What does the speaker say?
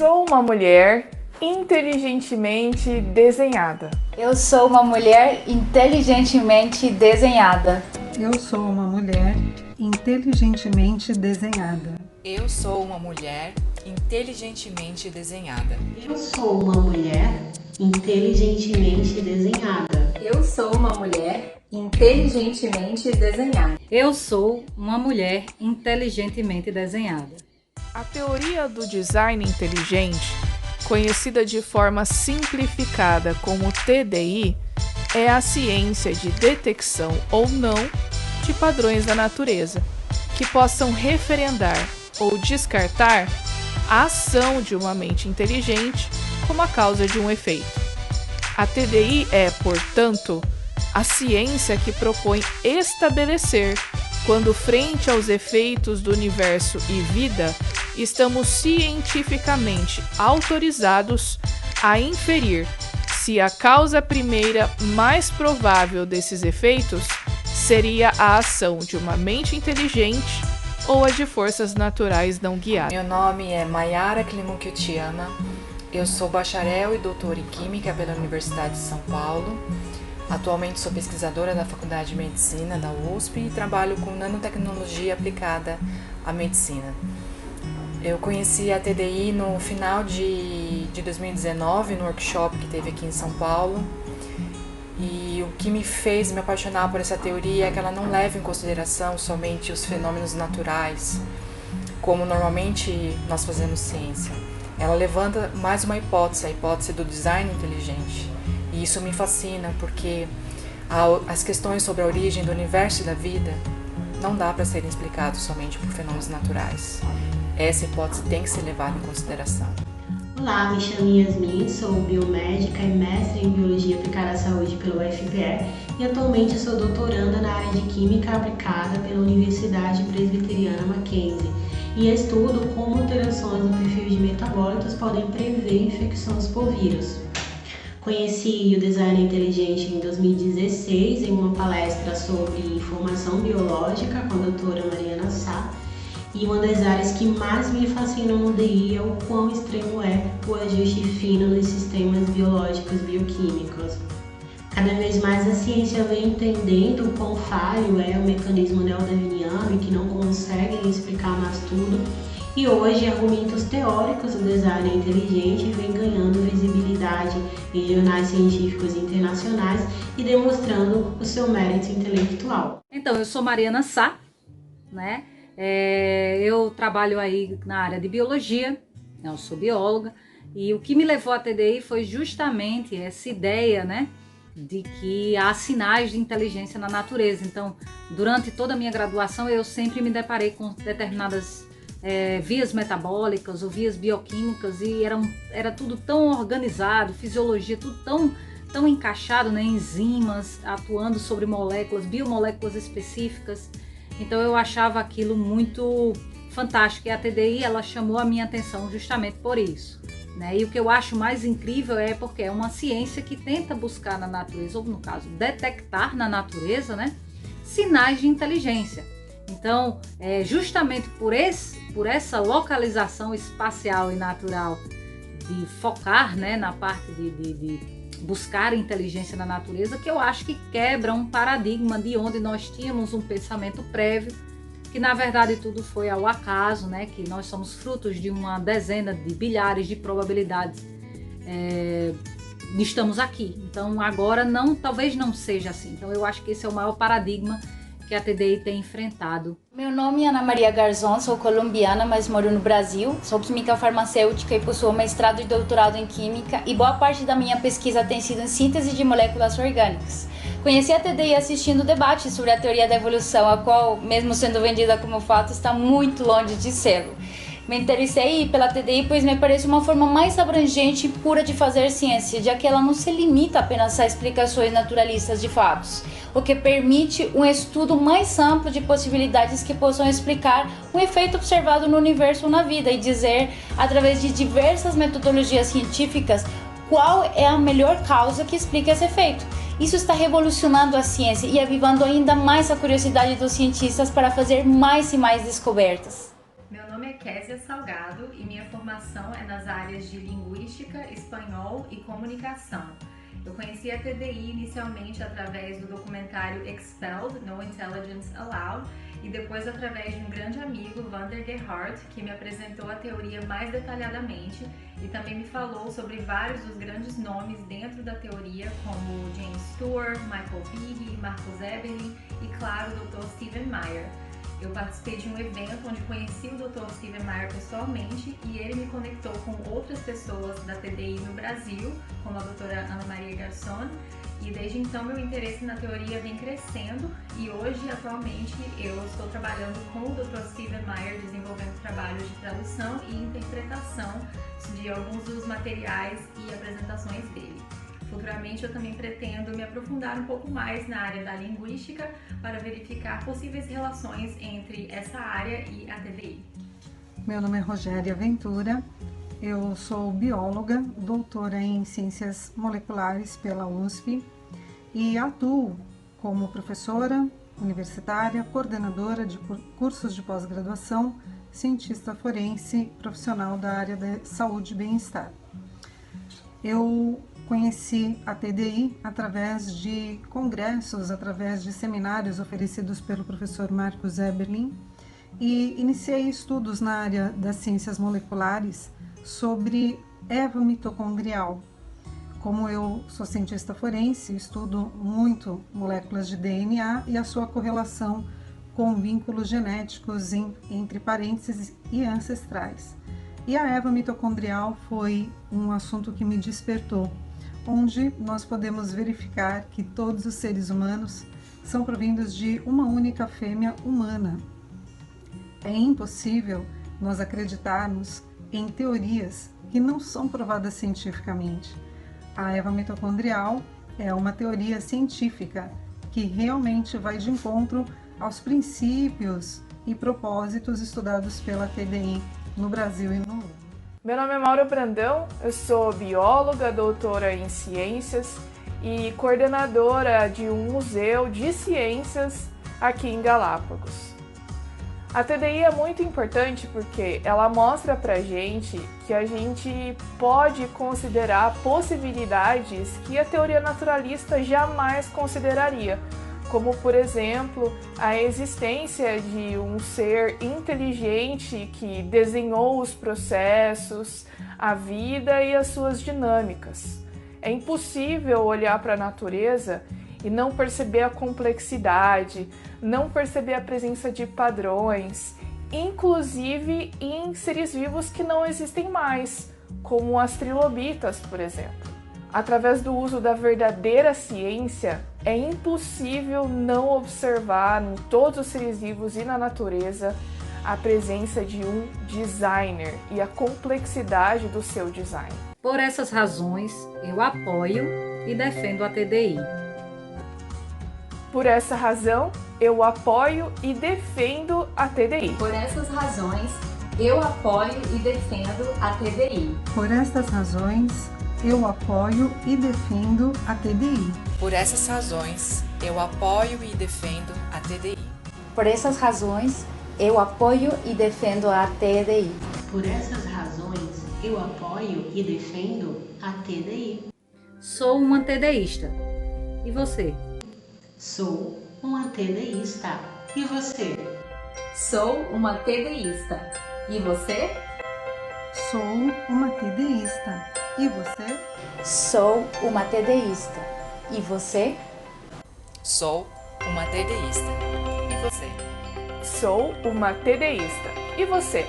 sou uma mulher inteligentemente desenhada. Eu sou uma mulher inteligentemente desenhada. Eu sou uma mulher inteligentemente desenhada. Eu sou uma mulher inteligentemente desenhada. Eu sou uma mulher inteligentemente desenhada. Eu sou uma mulher inteligentemente desenhada. Eu sou uma mulher inteligentemente desenhada. A teoria do design inteligente, conhecida de forma simplificada como TDI, é a ciência de detecção ou não de padrões da natureza, que possam referendar ou descartar a ação de uma mente inteligente como a causa de um efeito. A TDI é, portanto, a ciência que propõe estabelecer quando, frente aos efeitos do universo e vida, estamos cientificamente autorizados a inferir se a causa primeira mais provável desses efeitos seria a ação de uma mente inteligente ou a de forças naturais não guiadas. Meu nome é Mayara Klimukiutiama, eu sou bacharel e doutora em Química pela Universidade de São Paulo. Atualmente sou pesquisadora da Faculdade de Medicina da USP e trabalho com nanotecnologia aplicada à medicina. Eu conheci a TDI no final de 2019, no workshop que teve aqui em São Paulo. E o que me fez me apaixonar por essa teoria é que ela não leva em consideração somente os fenômenos naturais, como normalmente nós fazemos ciência. Ela levanta mais uma hipótese, a hipótese do design inteligente. E isso me fascina porque as questões sobre a origem do universo e da vida não dá para serem explicadas somente por fenômenos naturais. Essa hipótese tem que ser levada em consideração. Olá, me chamo Yasmin, sou biomédica e mestre em Biologia Aplicada à Saúde pelo UFPE e atualmente sou doutoranda na área de Química Aplicada pela Universidade Presbiteriana Mackenzie e estudo como alterações no perfil de metabólitos podem prever infecções por vírus. Conheci o design inteligente em 2016 em uma palestra sobre informação biológica com a doutora Mariana Sá. E uma das áreas que mais me fascinam no DI é o quão extremo é o ajuste fino nos sistemas biológicos bioquímicos. Cada vez mais a ciência vem entendendo o quão falho é o mecanismo neodarwiniano e que não conseguem explicar mais tudo. E hoje, argumentos teóricos do design inteligente vêm ganhando visibilidade em jornais científicos internacionais e demonstrando o seu mérito intelectual. Então, eu sou Mariana Sá, né? Eu trabalho aí na área de biologia, eu sou bióloga, e o que me levou à TDI foi justamente essa ideia, né, de que há sinais de inteligência na natureza. Então, durante toda a minha graduação, eu sempre me deparei com determinadas vias metabólicas ou vias bioquímicas e era tudo tão organizado, fisiologia, tudo tão encaixado, né, enzimas atuando sobre moléculas, biomoléculas específicas. Então eu achava aquilo muito fantástico e a TDI ela chamou a minha atenção justamente por isso, né? E o que eu acho mais incrível é porque é uma ciência que tenta buscar na natureza, ou no caso, detectar na natureza, né, sinais de inteligência. Então, justamente por essa localização espacial e natural de focar, né, na parte de buscar inteligência na natureza, que eu acho que quebra um paradigma de onde nós tínhamos um pensamento prévio, que na verdade tudo foi ao acaso, né? Que nós somos frutos de uma dezena de bilhares de probabilidades. Estamos aqui. Então agora talvez não seja assim. Então eu acho que esse é o maior paradigma que a TDI tem enfrentado. Meu nome é Ana Maria Garzón, sou colombiana, mas moro no Brasil. Sou química farmacêutica e possuo mestrado e doutorado em Química e boa parte da minha pesquisa tem sido em síntese de moléculas orgânicas. Conheci a TDI assistindo o debate sobre a teoria da evolução, a qual, mesmo sendo vendida como fato, está muito longe de serlo. Me interessei pela TDI pois me parece uma forma mais abrangente e pura de fazer ciência, já que ela não se limita apenas a explicações naturalistas de fatos, o que permite um estudo mais amplo de possibilidades que possam explicar um efeito observado no universo ou na vida e dizer, através de diversas metodologias científicas, qual é a melhor causa que explica esse efeito. Isso está revolucionando a ciência e avivando ainda mais a curiosidade dos cientistas para fazer mais e mais descobertas. Meu nome é Késia Salgado e minha formação é nas áreas de Linguística, Espanhol e Comunicação. Eu conheci a TDI inicialmente através do documentário Expelled, No Intelligence Allowed, e depois através de um grande amigo, Vander Gerhardt, que me apresentou a teoria mais detalhadamente e também me falou sobre vários dos grandes nomes dentro da teoria, como James Stewart, Michael Behe, Marcus Eberlin e, claro, o Dr. Stephen Meyer. Eu participei de um evento onde conheci o Dr. Stephen Meyer pessoalmente e ele me conectou com outras pessoas da TDI no Brasil, como a doutora Ana Maria Garçon, e desde então meu interesse na teoria vem crescendo e hoje, atualmente, eu estou trabalhando com o Dr. Stephen Meyer, desenvolvendo trabalhos de tradução e interpretação de alguns dos materiais e apresentações dele. Futuramente eu também pretendo me aprofundar um pouco mais na área da linguística para verificar possíveis relações entre essa área e a TDI. Meu nome é Rogéria Ventura, eu sou bióloga, doutora em Ciências Moleculares pela USP e atuo como professora universitária, coordenadora de cursos de pós-graduação, cientista forense, profissional da área de saúde e bem-estar. Eu conheci a TDI através de congressos, através de seminários oferecidos pelo professor Marcus Eberlin e iniciei estudos na área das ciências moleculares sobre erva mitocondrial. Como eu sou cientista forense, estudo muito moléculas de DNA e a sua correlação com vínculos genéticos entre parentes e ancestrais. E a erva mitocondrial foi um assunto que me despertou, onde nós podemos verificar que todos os seres humanos são provindos de uma única fêmea humana. É impossível nós acreditarmos em teorias que não são provadas cientificamente. A erva mitocondrial é uma teoria científica que realmente vai de encontro aos princípios e propósitos estudados pela TDI no Brasil e no mundo. Meu nome é Maura Brandão, eu sou bióloga, doutora em ciências e coordenadora de um museu de ciências aqui em Galápagos. A TDI é muito importante porque ela mostra pra gente que a gente pode considerar possibilidades que a teoria naturalista jamais consideraria, como, por exemplo, a existência de um ser inteligente que desenhou os processos, a vida e as suas dinâmicas. É impossível olhar para a natureza e não perceber a complexidade, não perceber a presença de padrões, inclusive em seres vivos que não existem mais, como as trilobitas, por exemplo. Através do uso da verdadeira ciência, é impossível não observar em todos os seres vivos e na natureza a presença de um designer e a complexidade do seu design. Por essas razões, eu apoio e defendo a TDI. Por essa razão, eu apoio e defendo a TDI. Por essas razões, eu apoio e defendo a TDI. Por estas razões, eu apoio e defendo a TDI. Por essas razões, eu apoio e defendo a TDI. Por essas razões, eu apoio e defendo a TDI. Por essas razões, eu apoio e defendo a TDI. Sou uma TDIsta. E você? Sou uma TDIsta. E você? Sou uma TDIsta. E você? Sou uma TDIsta. E você? Sou uma TDIsta. E você? Sou uma TDIsta. E você? Sou uma TDIsta. E você?